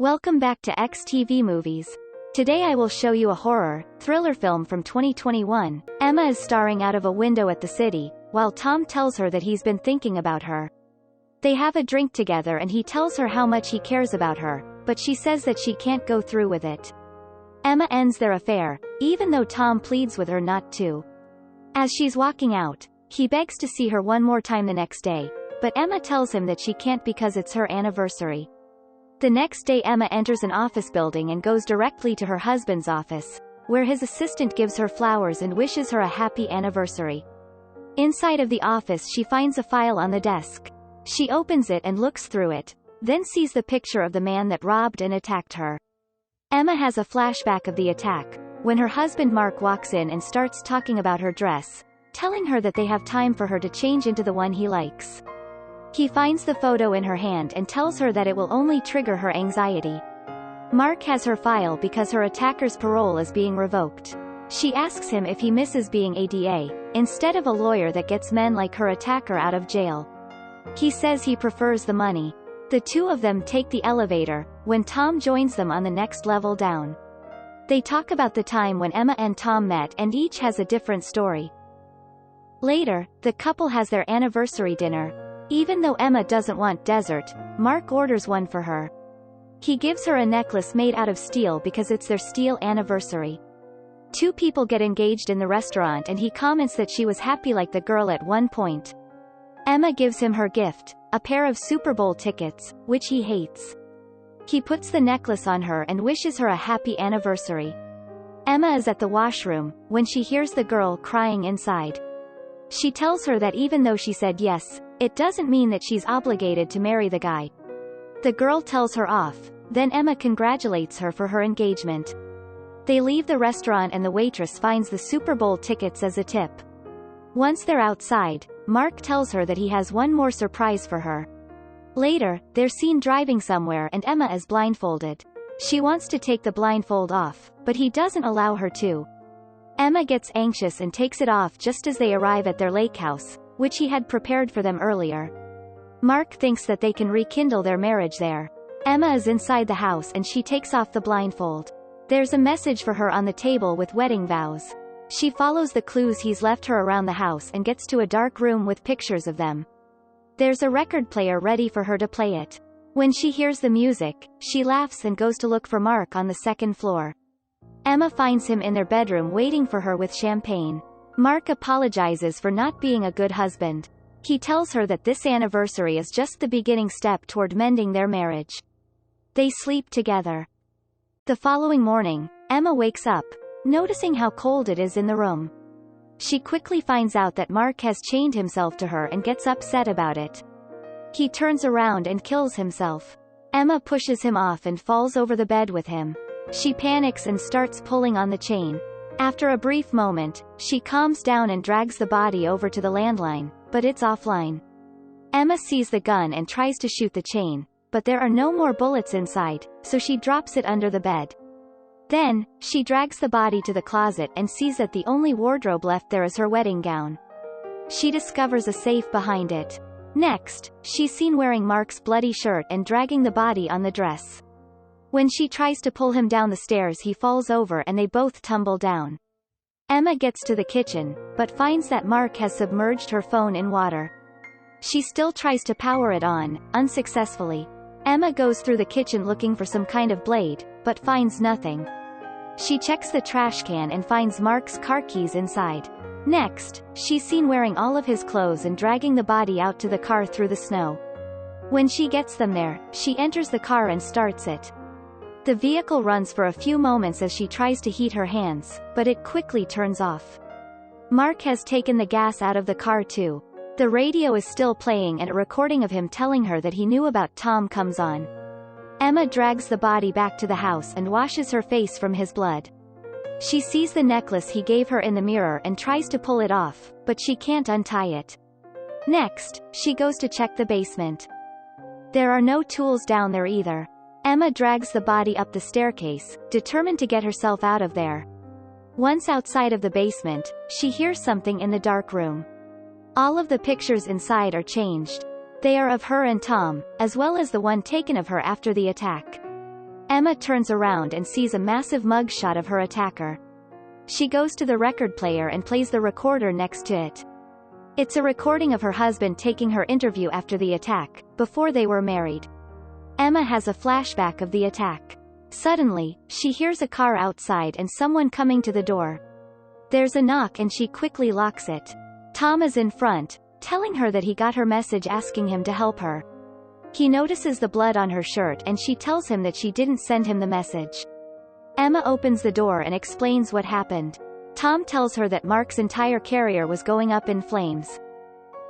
Welcome back to XTV Movies. Today I will show you a horror, thriller film from 2021. Emma is staring out of a window at the city, while Tom tells her that he's been thinking about her. They have a drink together and he tells her how much he cares about her, but she says that she can't go through with it. Emma ends their affair, even though Tom pleads with her not to. As she's walking out, he begs to see her one more time the next day, but Emma tells him that she can't because it's her anniversary. The next day Emma enters an office building and goes directly to her husband's office, where his assistant gives her flowers and wishes her a happy anniversary. Inside of the office she finds a file on the desk. She opens it and looks through it, then sees the picture of the man that robbed and attacked her. Emma has a flashback of the attack, when her husband Mark walks in and starts talking about her dress, telling her that they have time for her to change into the one he likes. He finds the photo in her hand and tells her that it will only trigger her anxiety. Mark has her file because her attacker's parole is being revoked. She asks him if he misses being a DA, instead of a lawyer that gets men like her attacker out of jail. He says he prefers the money. The two of them take the elevator, when Tom joins them on the next level down. They talk about the time when Emma and Tom met and each has a different story. Later, the couple has their anniversary dinner. Even though Emma doesn't want dessert, Mark orders one for her. He gives her a necklace made out of steel because it's their steel anniversary. Two people get engaged in the restaurant and he comments that she was happy like the girl at one point. Emma gives him her gift, a pair of Super Bowl tickets, which he hates. He puts the necklace on her and wishes her a happy anniversary. Emma is at the washroom, when she hears the girl crying inside. She tells her that even though she said yes, it doesn't mean that she's obligated to marry the guy. The girl tells her off, then Emma congratulates her for her engagement. They leave the restaurant and the waitress finds the Super Bowl tickets as a tip. Once they're outside, Mark tells her that he has one more surprise for her. Later, they're seen driving somewhere and Emma is blindfolded. She wants to take the blindfold off, but he doesn't allow her to. Emma gets anxious and takes it off just as they arrive at their lake house, which he had prepared for them earlier. Mark thinks that they can rekindle their marriage there. Emma is inside the house and she takes off the blindfold. There's a message for her on the table with wedding vows. She follows the clues he's left her around the house and gets to a dark room with pictures of them. There's a record player ready for her to play it. When she hears the music, she laughs and goes to look for Mark on the second floor. Emma finds him in their bedroom waiting for her with champagne. Mark apologizes for not being a good husband. He tells her that this anniversary is just the beginning step toward mending their marriage. They sleep together. The following morning, Emma wakes up, noticing how cold it is in the room. She quickly finds out that Mark has chained himself to her and gets upset about it. He turns around and kills himself. Emma pushes him off and falls over the bed with him. She panics and starts pulling on the chain. After a brief moment, she calms down and drags the body over to the landline, but it's offline. Emma sees the gun and tries to shoot the chain, but there are no more bullets inside, so she drops it under the bed. Then, she drags the body to the closet and sees that the only wardrobe left there is her wedding gown. She discovers a safe behind it. Next, she's seen wearing Mark's bloody shirt and dragging the body on the dress. When she tries to pull him down the stairs he falls over and they both tumble down. Emma gets to the kitchen, but finds that Mark has submerged her phone in water. She still tries to power it on, unsuccessfully. Emma goes through the kitchen looking for some kind of blade, but finds nothing. She checks the trash can and finds Mark's car keys inside. Next, she's seen wearing all of his clothes and dragging the body out to the car through the snow. When she gets them there, she enters the car and starts it. The vehicle runs for a few moments as she tries to heat her hands, but it quickly turns off. Mark has taken the gas out of the car too. The radio is still playing and a recording of him telling her that he knew about Tom comes on. Emma drags the body back to the house and washes her face from his blood. She sees the necklace he gave her in the mirror and tries to pull it off, but she can't untie it. Next, she goes to check the basement. There are no tools down there either. Emma drags the body up the staircase, determined to get herself out of there. Once outside of the basement, she hears something in the dark room. All of the pictures inside are changed. They are of her and Tom, as well as the one taken of her after the attack. Emma turns around and sees a massive mugshot of her attacker. She goes to the record player and plays the recorder next to it. It's a recording of her husband taking her interview after the attack, before they were married. Emma has a flashback of the attack. Suddenly, she hears a car outside and someone coming to the door. There's a knock and she quickly locks it. Tom is in front, telling her that he got her message asking him to help her. He notices the blood on her shirt and she tells him that she didn't send him the message. Emma opens the door and explains what happened. Tom tells her that Mark's entire carrier was going up in flames.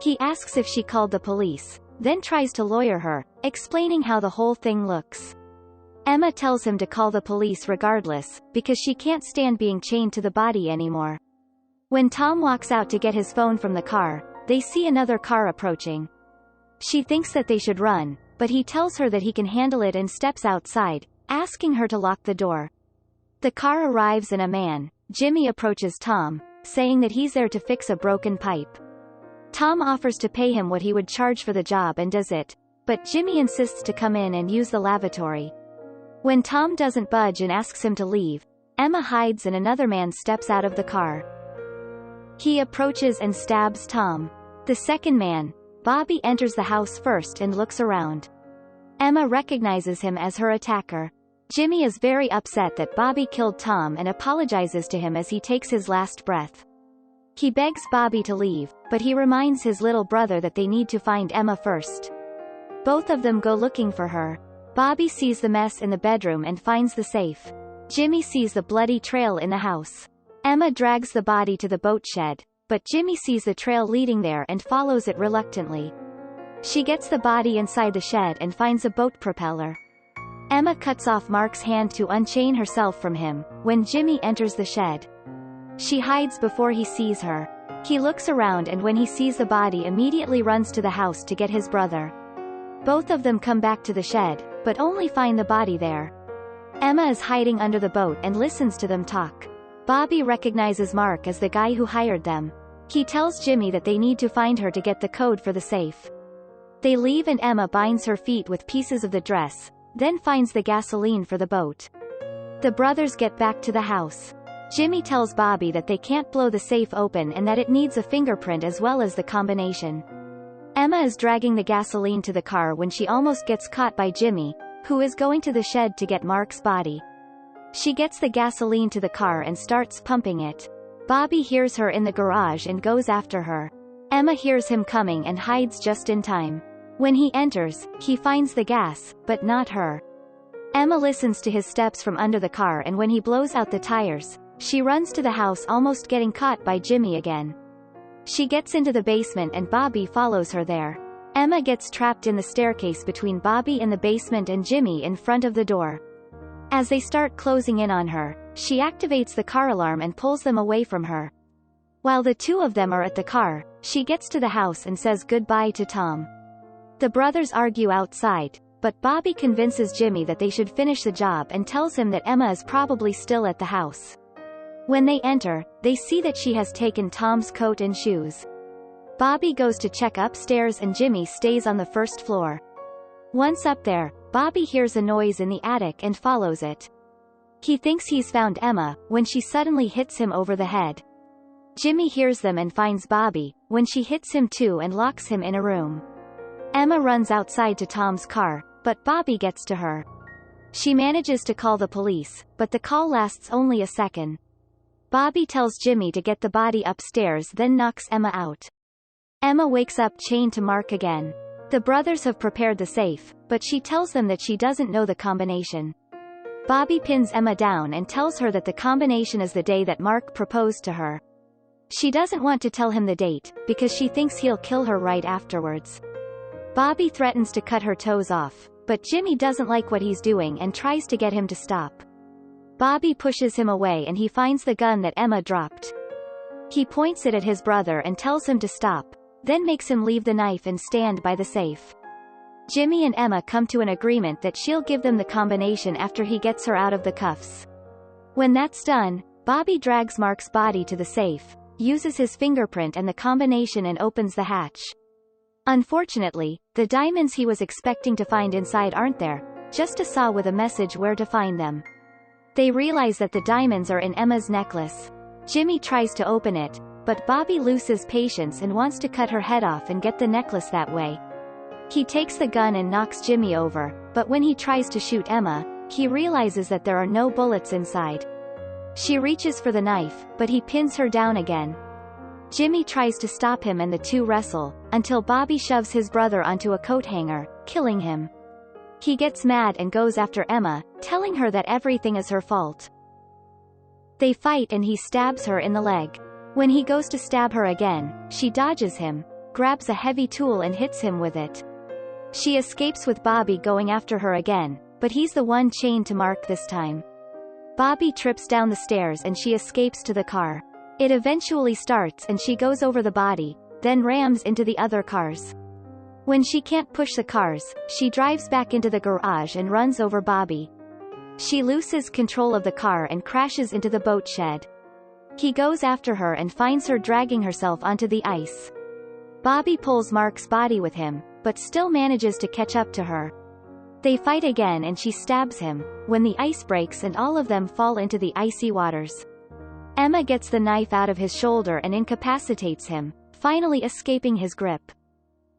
He asks if she called the police, then tries to lawyer her, explaining how the whole thing looks. Emma tells him to call the police regardless, because she can't stand being chained to the body anymore. When Tom walks out to get his phone from the car, they see another car approaching. She thinks that they should run, but he tells her that he can handle it and steps outside, asking her to lock the door. The car arrives and a man, Jimmy, approaches Tom, saying that he's there to fix a broken pipe. Tom offers to pay him what he would charge for the job and does it, but Jimmy insists to come in and use the lavatory. When Tom doesn't budge and asks him to leave, Emma hides and another man steps out of the car. He approaches and stabs Tom. The second man, Bobby, enters the house first and looks around. Emma recognizes him as her attacker. Jimmy is very upset that Bobby killed Tom and apologizes to him as he takes his last breath. He begs Bobby to leave, but he reminds his little brother that they need to find Emma first. Both of them go looking for her. Bobby sees the mess in the bedroom and finds the safe. Jimmy sees the bloody trail in the house. Emma drags the body to the boat shed, but Jimmy sees the trail leading there and follows it reluctantly. She gets the body inside the shed and finds a boat propeller. Emma cuts off Mark's hand to unchain herself from him, when Jimmy enters the shed. She hides before he sees her. He looks around and when he sees the body immediately runs to the house to get his brother. Both of them come back to the shed, but only find the body there. Emma is hiding under the boat and listens to them talk. Bobby recognizes Mark as the guy who hired them. He tells Jimmy that they need to find her to get the code for the safe. They leave and Emma binds her feet with pieces of the dress, then finds the gasoline for the boat. The brothers get back to the house. Jimmy tells Bobby that they can't blow the safe open and that it needs a fingerprint as well as the combination. Emma is dragging the gasoline to the car when she almost gets caught by Jimmy, who is going to the shed to get Mark's body. She gets the gasoline to the car and starts pumping it. Bobby hears her in the garage and goes after her. Emma hears him coming and hides just in time. When he enters, he finds the gas, but not her. Emma listens to his steps from under the car and when he blows out the tires, she runs to the house almost getting caught by Jimmy again. She gets into the basement and Bobby follows her there. Emma gets trapped in the staircase between Bobby in the basement and Jimmy in front of the door. As they start closing in on her, she activates the car alarm and pulls them away from her. While the two of them are at the car, she gets to the house and says goodbye to Tom. The brothers argue outside, but Bobby convinces Jimmy that they should finish the job and tells him that Emma is probably still at the house. When they enter, they see that she has taken Tom's coat and shoes. Bobby goes to check upstairs and Jimmy stays on the first floor. Once up there, Bobby hears a noise in the attic and follows it. He thinks he's found Emma, when she suddenly hits him over the head. Jimmy hears them and finds Bobby, when she hits him too and locks him in a room. Emma runs outside to Tom's car, but Bobby gets to her. She manages to call the police, but the call lasts only a second. Bobby tells Jimmy to get the body upstairs then knocks Emma out. Emma wakes up chained to Mark again. The brothers have prepared the safe, but she tells them that she doesn't know the combination. Bobby pins Emma down and tells her that the combination is the day that Mark proposed to her. She doesn't want to tell him the date, because she thinks he'll kill her right afterwards. Bobby threatens to cut her toes off, but Jimmy doesn't like what he's doing and tries to get him to stop. Bobby pushes him away and he finds the gun that Emma dropped. He points it at his brother and tells him to stop, then makes him leave the knife and stand by the safe. Jimmy and Emma come to an agreement that she'll give them the combination after he gets her out of the cuffs. When that's done, Bobby drags Mark's body to the safe, uses his fingerprint and the combination and opens the hatch. Unfortunately, the diamonds he was expecting to find inside aren't there, just a saw with a message where to find them. They realize that the diamonds are in Emma's necklace. Jimmy tries to open it, but Bobby loses patience and wants to cut her head off and get the necklace that way. He takes the gun and knocks Jimmy over, but when he tries to shoot Emma, he realizes that there are no bullets inside. She reaches for the knife, but he pins her down again. Jimmy tries to stop him and the two wrestle, until Bobby shoves his brother onto a coat hanger, killing him. He gets mad and goes after Emma, telling her that everything is her fault. They fight and he stabs her in the leg. When he goes to stab her again, she dodges him, grabs a heavy tool and hits him with it. She escapes with Bobby going after her again, but he's the one chained to Mark this time. Bobby trips down the stairs and she escapes to the car. It eventually starts and she goes over the body, then rams into the other cars. When she can't push the cars, she drives back into the garage and runs over Bobby. She loses control of the car and crashes into the boat shed. He goes after her and finds her dragging herself onto the ice. Bobby pulls Mark's body with him, but still manages to catch up to her. They fight again and she stabs him, when the ice breaks and all of them fall into the icy waters. Emma gets the knife out of his shoulder and incapacitates him, finally escaping his grip.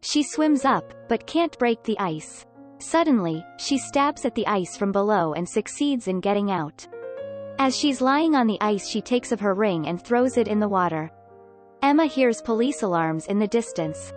She swims up, but can't break the ice. Suddenly, she stabs at the ice from below and succeeds in getting out. As she's lying on the ice she takes of her ring and throws it in the water. Emma hears police alarms in the distance.